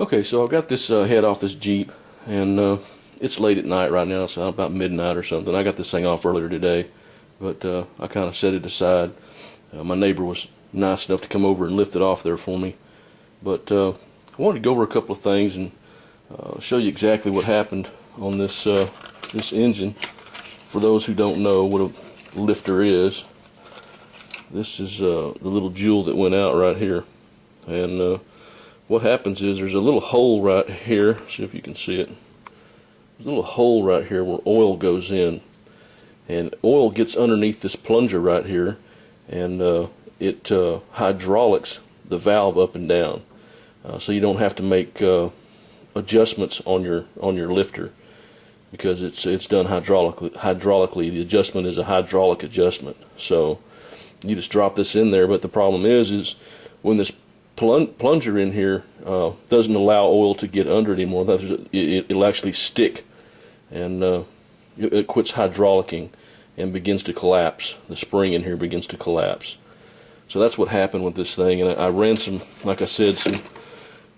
Okay, so I've got this head off this Jeep, and it's late at night right now. It's about midnight or something. I got this thing off earlier today, but I kind of set it aside. My neighbor was nice enough to come over and lift it off there for me. But I wanted to go over a couple of things and show you exactly what happened on this this engine. For those who don't know what a lifter is, this is the little jewel that went out right here, and what happens is there's a little hole right here. See if you can see it. There's a little hole right here where oil goes in, and oil gets underneath this plunger right here, and it hydraulics the valve up and down, so you don't have to make adjustments on your lifter, because it's done hydraulically. The adjustment is a hydraulic adjustment, so you just drop this in there. But the problem is when this plunger in here doesn't allow oil to get under it anymore. It'll actually stick, and it quits hydraulicking and begins to collapse. The spring in here begins to collapse. So that's what happened with this thing, and I ran some, like I said, some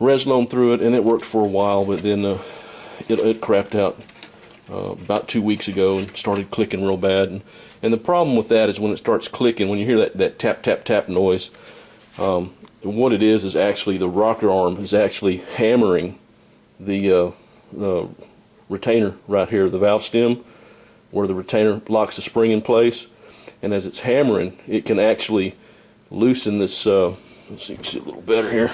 Reslone through it, and it worked for a while, but then it crapped out about 2 weeks ago and started clicking real bad. And the problem with that is when it starts clicking, when you hear that tap tap tap noise, what it is actually the rocker arm is actually hammering the retainer right here, the valve stem, where the retainer locks the spring in place. And as it's hammering, it can actually loosen this. Let's see, you can see a little better here.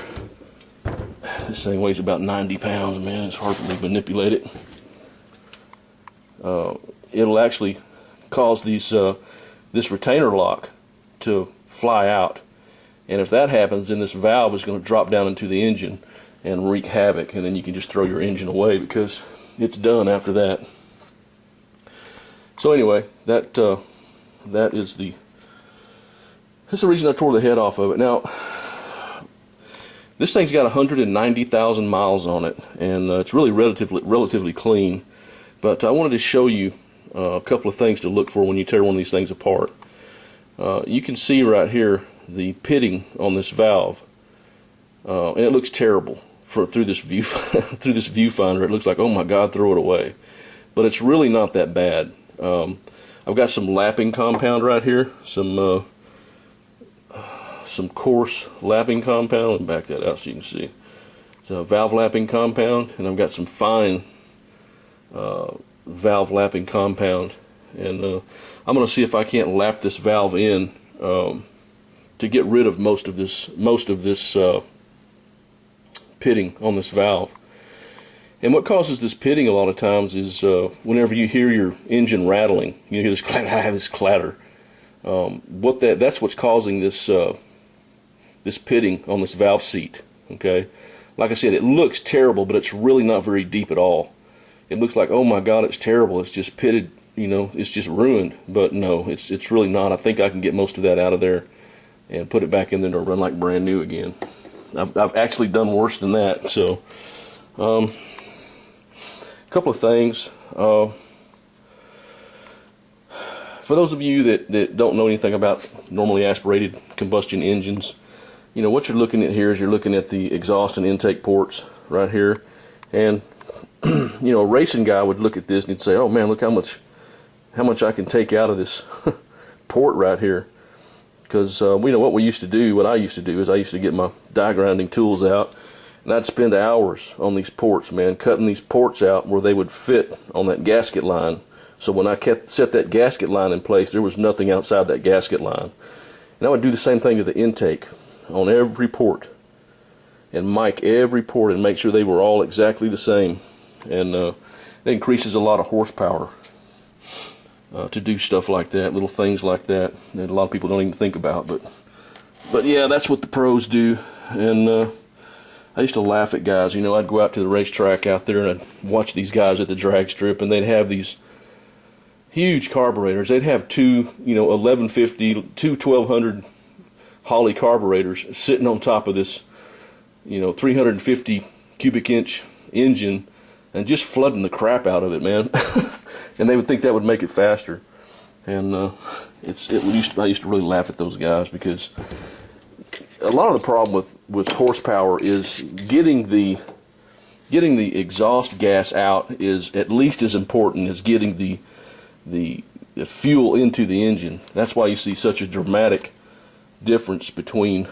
This thing weighs about 90 pounds, man. It's hard to manipulate it. It'll actually cause this retainer lock to fly out. And if that happens, then this valve is going to drop down into the engine and wreak havoc, and then you can just throw your engine away because it's done after that. So anyway, that's the reason I tore the head off of it. Now, this thing's got 190,000 miles on it, and it's really relatively clean. But I wanted to show you a couple of things to look for when you tear one of these things apart. You can see right here the pitting on this valve, and it looks terrible through this viewfinder. It looks like, oh my God, throw it away. But it's really not that bad. I've got some lapping compound right here, some coarse lapping compound. Let me back that out so you can see. It's a valve lapping compound, and I've got some fine valve lapping compound, and I'm going to see if I can't lap this valve in to get rid of most of this pitting on this valve. And what causes this pitting a lot of times is whenever you hear your engine rattling, you hear this clatter. That's what's causing this this pitting on this valve seat. Okay, like I said, it looks terrible, but it's really not very deep at all. It looks like, oh my God, it's terrible. It's just pitted, it's just ruined. But no, it's really not. I think I can get most of that out of there and put it back in there to run like brand new again. I've actually done worse than that. So, a couple of things. For those of you that don't know anything about normally aspirated combustion engines, what you're looking at here is you're looking at the exhaust and intake ports right here. And a racing guy would look at this and he'd say, oh man, look how much I can take out of this port right here. Because what I used to do is I used to get my die grinding tools out, and I'd spend hours on these ports, man, cutting these ports out where they would fit on that gasket line. So when I set that gasket line in place, there was nothing outside that gasket line. And I would do the same thing to the intake on every port, and mic every port and make sure they were all exactly the same. And it increases a lot of horsepower to do stuff like that, little things like that a lot of people don't even think about. But yeah, that's what the pros do. And I used to laugh at guys. I'd go out to the racetrack out there and I'd watch these guys at the drag strip, and they'd have these huge carburetors. They'd have two 1150, two 1200 Holley carburetors sitting on top of this 350 cubic inch engine, and just flooding the crap out of it, man. And they would think that would make it faster. And I used to really laugh at those guys, because a lot of the problem with horsepower is getting the getting the exhaust gas out is at least as important as getting the fuel into the engine. That's why you see such a dramatic difference between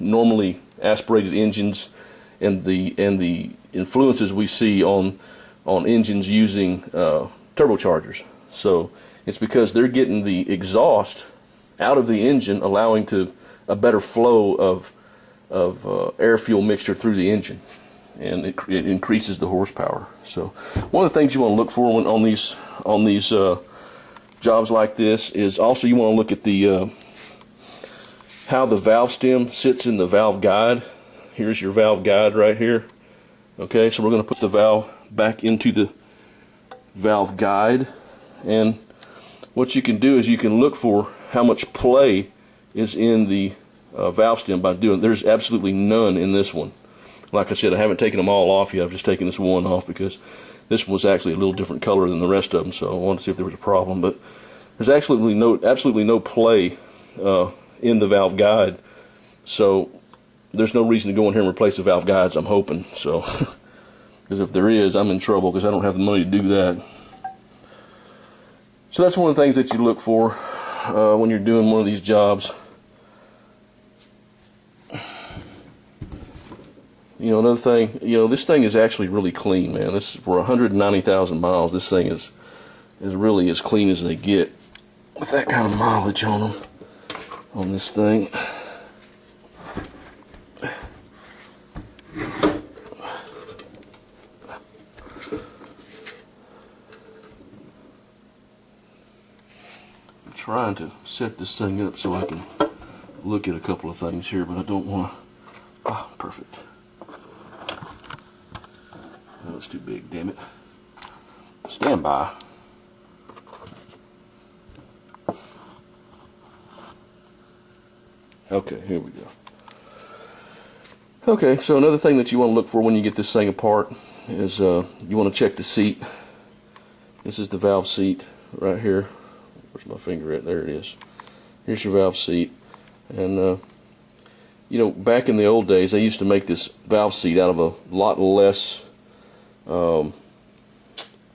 normally aspirated engines and the influences we see on engines using turbochargers. So it's because they're getting the exhaust out of the engine, allowing a better flow of air-fuel mixture through the engine, and it increases the horsepower. So one of the things you want to look for on these jobs like this is also you want to look at the how the valve stem sits in the valve guide. Here's your valve guide right here. Okay, so we're going to put the valve back into the valve guide, and what you can do is you can look for how much play is in the valve stem by doing. There's absolutely none in this one. Like I said, I haven't taken them all off yet. I've just taken this one off because this was actually a little different color than the rest of them, so I wanted to see if there was a problem. But there's absolutely no play in the valve guide, so there's no reason to go in here and replace the valve guides, I'm hoping. So because if there is, I'm in trouble because I don't have the money to do that. So that's one of the things that you look for when you're doing one of these jobs. You know, another thing, you know, this thing is actually really clean, man. This, for 190,000 miles, this thing is really as clean as they get with that kind of mileage on them, on this thing. I'm trying to set this thing up so I can look at a couple of things here, but I don't want to. Ah, perfect. That was too big, damn it. Stand by. Okay, here we go. Okay, so another thing that you want to look for when you get this thing apart is you want to check the seat. This is the valve seat right here. Where's my finger at? There it is. Here's your valve seat. And you know, back in the old days, they used to make this valve seat out of a lot less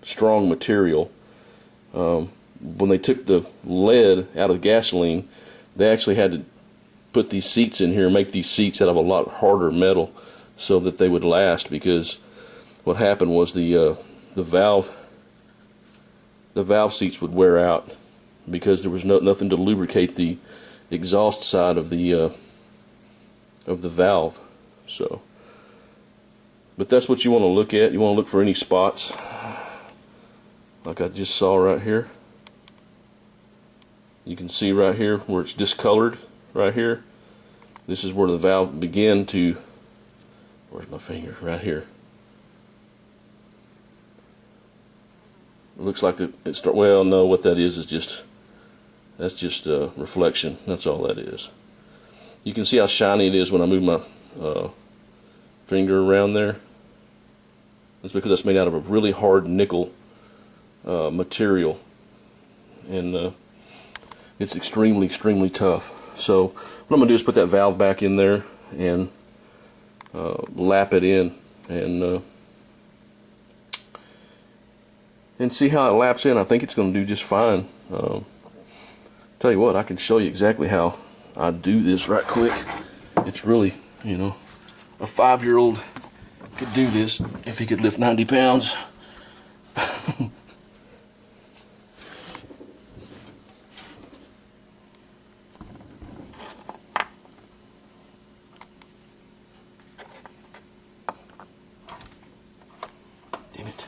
strong material. When they took the lead out of gasoline, they actually had to put these seats in here, make these seats out of a lot harder metal so that they would last, because what happened was the valve seats would wear out because there was nothing to lubricate the exhaust side of the valve. So, but that's what you want to look at. You want to look for any spots like I just saw right here. You can see right here where it's discolored right here. This is where the valve began to, where's my finger? Right here. It looks like well, no, what that is just, that's just a reflection. That's all that is. You can see how shiny it is when I move my finger around there. That's because it's made out of a really hard nickel material, and it's extremely tough. So what I'm going to do is put that valve back in there and lap it in and see how it laps in. I think it's going to do just fine. Tell you what, I can show you exactly how I do this right quick. It's really, you know, a 5-year-old could do this if he could lift 90 pounds. Damn it.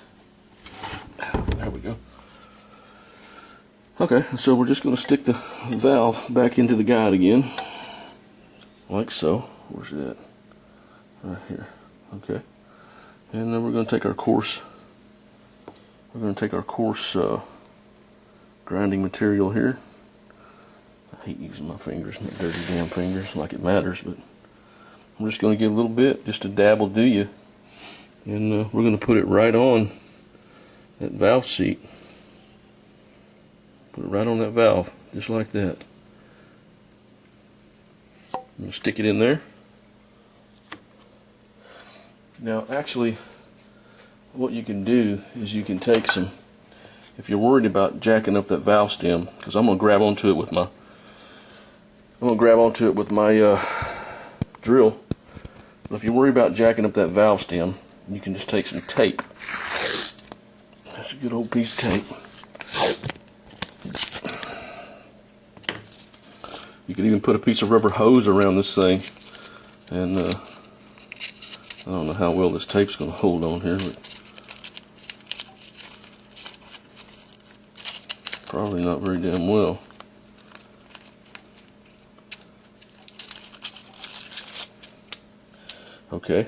There we go. Okay, so we're just going to stick the valve back into the guide again, like so. Where's it at? Right here. Okay, and then we're going to take our coarse. We're going to take our coarse grinding material here. I hate using my fingers, my dirty damn fingers, like it matters, but I'm just going to get a little bit, just a dab will do you, and we're going to put it right on that valve seat. Put it right on that valve, just like that. I'm going to stick it in there. Now, actually, what you can do is you can take some, if you're worried about jacking up that valve stem, because I'm going to grab onto it with my drill. But if you're worried about jacking up that valve stem, you can just take some tape. That's a good old piece of tape. You could even put a piece of rubber hose around this thing, and I don't know how well this tape's going to hold on here, but probably not very damn well. Okay.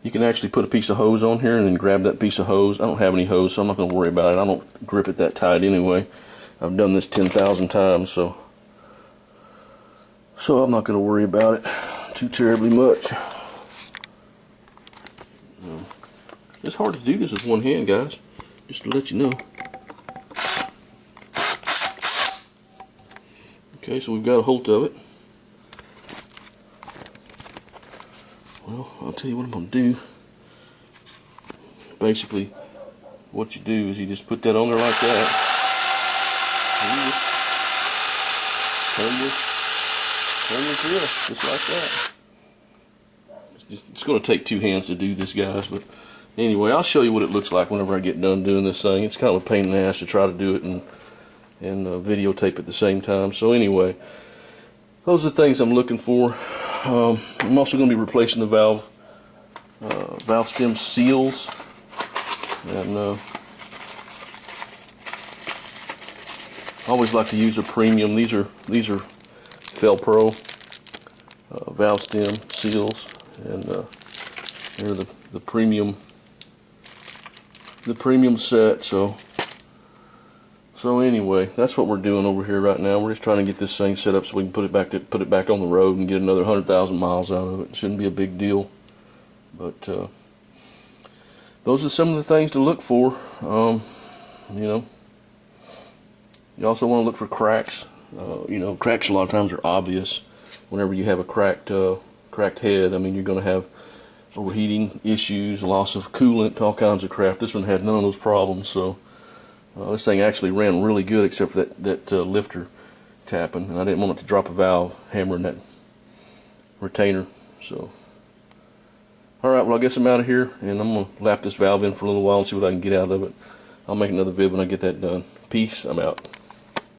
You can actually put a piece of hose on here and then grab that piece of hose. I don't have any hose, so I'm not going to worry about it. I don't grip it that tight anyway. I've done this 10,000 times, so I'm not going to worry about it too terribly much. It's hard to do this with one hand, guys, just to let you know. Okay, so we've got a hold of it. Well, I'll tell you what I'm going to do. Basically, what you do is you just put that on there like that. And you just turn your drill just like that. It's going to take two hands to do this, guys, but anyway, I'll show you what it looks like whenever I get done doing this thing. It's kind of a pain in the ass to try to do it and videotape at the same time. So anyway, those are the things I'm looking for. I'm also going to be replacing the valve stem seals, and I always like to use a premium. These are Fel-Pro valve stem seals, and they're the premium set. So anyway, that's what we're doing over here right now. We're just trying to get this thing set up so we can put it back on the road and get another 100,000 miles out of it. It shouldn't be a big deal, but those are some of the things to look for. You know, you also want to look for cracks. You know, cracks a lot of times are obvious. Whenever you have a cracked head, I mean, you're going to have overheating issues, loss of coolant, all kinds of crap. This one had none of those problems, so. This thing actually ran really good except for that lifter tapping, and I didn't want it to drop a valve hammering that retainer. So, alright, well I guess I'm out of here, and I'm going to lap this valve in for a little while and see what I can get out of it. I'll make another vid when I get that done. Peace, I'm out.